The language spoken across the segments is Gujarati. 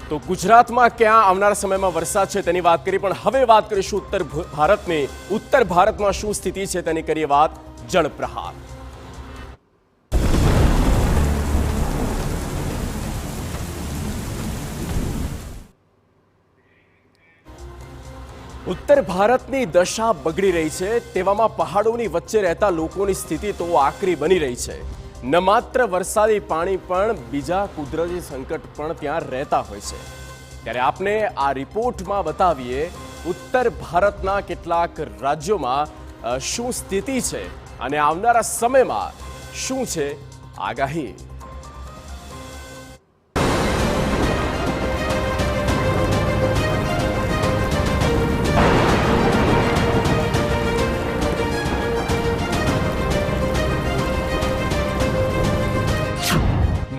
તો ગુજરાતમાં ક્યાં આવનારા સમયમાં વરસાદ છે તેની વાત કરી, પણ હવે વાત કરીશું ઉત્તર ભારતમાં શું સ્થિતિ છે તેની કરીએ વાત. જળપ્રહાર. ઉત્તર ભારતની દશા બગડી રહી છે. તેવામાં પહાડોની વચ્ચે રહેતા લોકોની સ્થિતિ તો આકરી બની રહી છે. ન માત્ર વરસાદી પાણી પણ બીજા કુદરતી સંકટ પણ ત્યાં રહેતા હોય છે. ત્યારે આપને આ રિપોર્ટમાં બતાવીએ ઉત્તર ભારતના કેટલાક રાજ્યોમાં શું સ્થિતિ છે અને આવનારા સમયમાં શું છે આગાહી.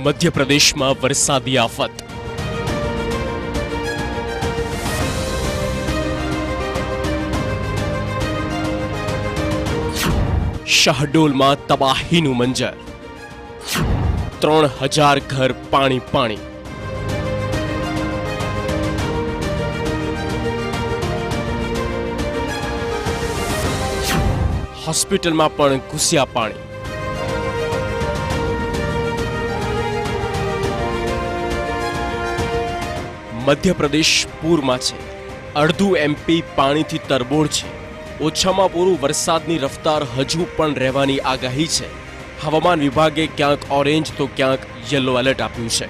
મધ્યપ્રદેશમાં વરસાદી આફત. શહડોલમાં તબાહીનું મંજર. 3000 ઘર પાણી પાણી. હોસ્પિટલમાં પણ ઘૂસ્યા પાણી. મધ્યપ્રદેશ પૂરમાં છે. અડધું એમપી પાણીથી તરબોળ છે. ઓછામાં ઓછું વરસાદની રફતાર હજુ પણ રહેવાની આગાહી છે. હવામાન વિભાગે ક્યાંક ઓરેન્જ તો ક્યાંક યલો એલર્ટ આપ્યું છે.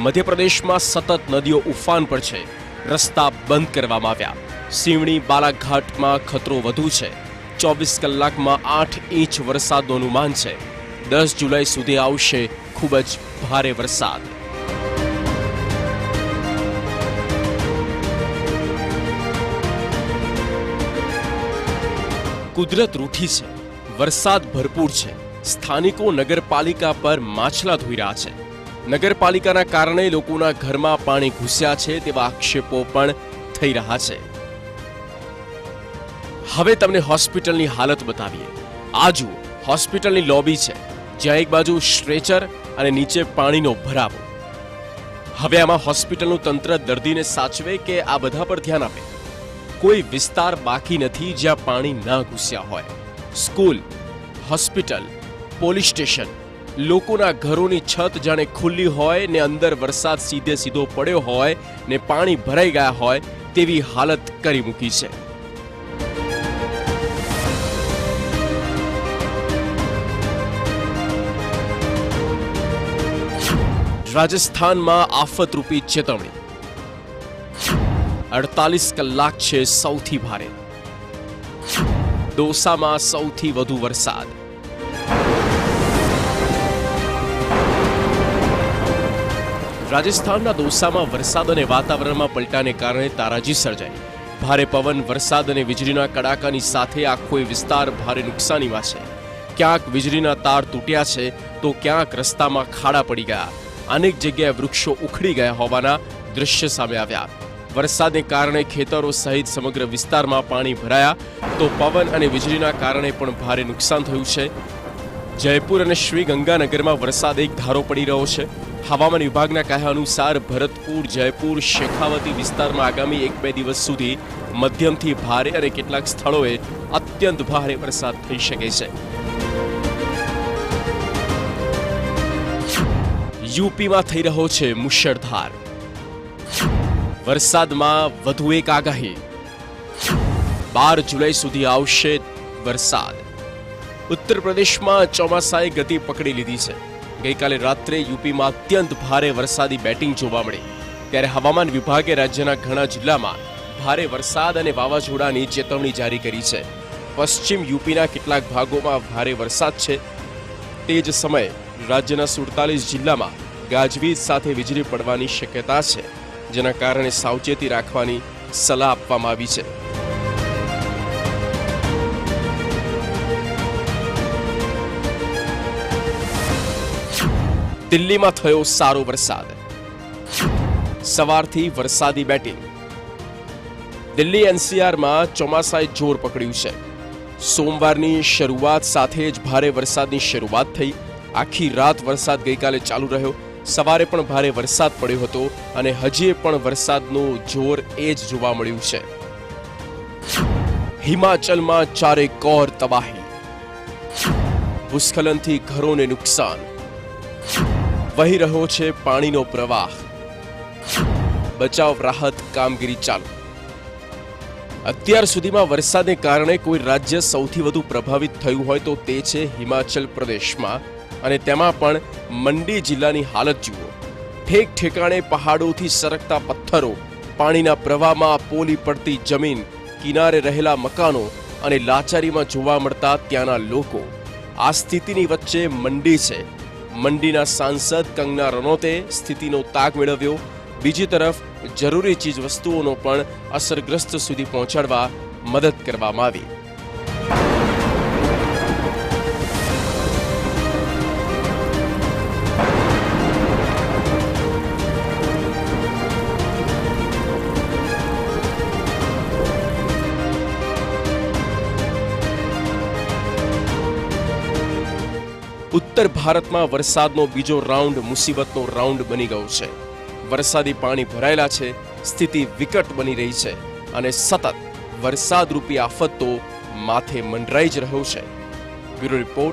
મધ્યપ્રદેશમાં સતત નદીઓ ઉફાન પર છે. રસ્તા બંધ કરવામાં આવ્યા. સિવણી બાલાઘાટમાં ખતરો વધુ છે. 24 કલાકમાં 8 ઇંચ વરસાદનું અનુમાન છે. 10 જુલાઈ સુધી આવશે ખૂબ જ ભારે વરસાદ. કુદરત રૂઠી છે. વરસાદ ભરપૂર છે. સ્થાનિકો નગરપાલિકા પર માછલા ધોઈ રહ્યા છે. નગરપાલિકાના કારણે લોકોના ઘરમાં પાણી ઘૂસ્યા છે તેવા આક્ષેપો પણ થઈ રહ્યા છે. હવે તમને હોસ્પિટલની હાલત બતાવીએ. આ જુઓ, હોસ્પિટલની લોબી છે, જ્યાં એક બાજુ સ્ટ્રેચર અને નીચે પાણીનો ભરાવો. હવે આમાં હોસ્પિટલનું તંત્ર દર્દીને સાચવે કે આ બધા પર ધ્યાન આપે? કોઈ વિસ્તાર બાકી નથી જ્યાં પાણી ના ઘૂસ્યા હોય. સ્કૂલ, હોસ્પિટલ, પોલીસ સ્ટેશન, લોકોના ઘરોની છત જાણે ખુલ્લી હોય ને અંદર વરસાદ સીધો પડ્યો હોય ને પાણી ભરાઈ ગયા હોય તેવી હાલત કરી મૂકી છે. રાજસ્થાનમાં આફતરૂપી ચેતવણી. 48 કલાક છે સૌથી ભારે. દોસામાં સૌથી વધુ વરસાદ. રાજસ્થાનના દોસામાં વરસાદ અને વાતાવરણમાં પલટાને કારણે તારાજી સર્જાઈ. ભારે પવન, વરસાદ અને વીજળીના કડાકાની સાથે આખો વિસ્તાર ભારે નુકસાનીમાં છે. ક્યાંક વીજળીના તાર તૂટ્યા છે તો ક્યાંક રસ્તામાં ખાડા પડી ગયા. અનેક જગ્યાએ વૃક્ષો ઉખડી ગયા હોવાના દ્રશ્ય સામે આવ્યા. વરસાદને કારણે ખેતરો સહિત સમગ્ર વિસ્તારમાં પાણી ભરાયા તો પવન અને વીજળીના કારણે પણ ભારે નુકસાન થયું છે. જયપુર અને શ્રી ગંગાનગરમાં વરસાદ એક ધારો પડી રહ્યો છે. હવામાન વિભાગના કહ્યા અનુસાર ભરતપુર, જયપુર, શેખાવતી વિસ્તારમાં આગામી 1-2 દિવસ સુધી મધ્યમથી ભારે અને કેટલાક સ્થળોએ અત્યંત ભારે વરસાદ થઈ શકે છે. યુપીમાં થઈ રહ્યો છે મુશળધાર વરસાદમાં વધુ એક આગાહી. 12 જુલાઈ સુધી આવશે વરસાદ. ઉત્તર પ્રદેશમાં ચોમાસાએ ગતિ પકડી લીધી છે. ગઈકાલે રાત્રે યુપીમાં અત્યંત ભારે વરસાદી બેટિંગ જોવા મળી. ત્યારે હવામાન વિભાગે રાજ્યના ઘણા જિલ્લામાં ભારે વરસાદ અને વાવાઝોડાની ચેતવણી જારી કરી છે. પશ્ચિમ યુપીના કેટલાક ભાગોમાં ભારે વરસાદ છે. તે જ સમયે રાજ્યના 47 જિલ્લામાં ગાજવીજ સાથે વીજળી પડવાની શક્યતા છે, જેના કારણે સાવચેતી રાખવાની સલાહ આપવામાં આવી છે. દિલ્હીમાં થયો સારો વરસાદ. સવારથી વરસાદી બેટિંગ. દિલ્હી એનસીઆરમાં ચોમાસાએ જોર પકડ્યું છે. સોમવારની શરૂઆત સાથે જ ભારે વરસાદની શરૂઆત થઈ. આખી રાત વરસાદ ગઈકાલે ચાલુ રહ્યો. સવારે પણ ભારે વરસાદ પડ્યો હતો અને હજી પણ વરસાદનું જોર એ જ જોવા મળ્યું છે. હિમાચલમાં ચારે કોર તબાહી, ભૂસ્ખલનથી ઘરોને નુકસાન, વહી રહ્યો છે પાણીનો પ્રવાહ, બચાવ રાહત કામગીરી ચાલુ. અત્યાર સુધીમાં વરસાદને કારણે કોઈ રાજ્ય સૌથી વધુ પ્રભાવિત થયું હોય તો તે છે હિમાચલ પ્રદેશમાં, અને તેમાં પણ મંડી જિલ્લાની હાલત જુઓ. ઠેક ઠેકાણે પહાડોથી સરકતા પથ્થરો, પાણીના પ્રવાહમાં પોલી પડતી જમીન, કિનારે રહેલા મકાનો અને લાચારીમાં જોવા મળતા ત્યાંના લોકો. આ સ્થિતિની વચ્ચે મંડી છે. મંડીના સાંસદ કંગના રનૌતે સ્થિતિનો તાગ મેળવ્યો. બીજી તરફ જરૂરી ચીજ વસ્તુઓનો પણ અસરગ્રસ્ત સુધી પહોંચાડવા મદદ કરવામાં આવી. ઉત્તર ભારતમાં વરસાદનો બીજો રાઉન્ડ મુસીબતનો રાઉન્ડ બની ગયો છે. વરસાદી પાણી ભરાયેલા છે, સ્થિતિ વિકટ બની રહી છે અને સતત વરસાદરૂપી આફત તો માથે મંડરાઈ જ રહ્યો છે. Bureau report,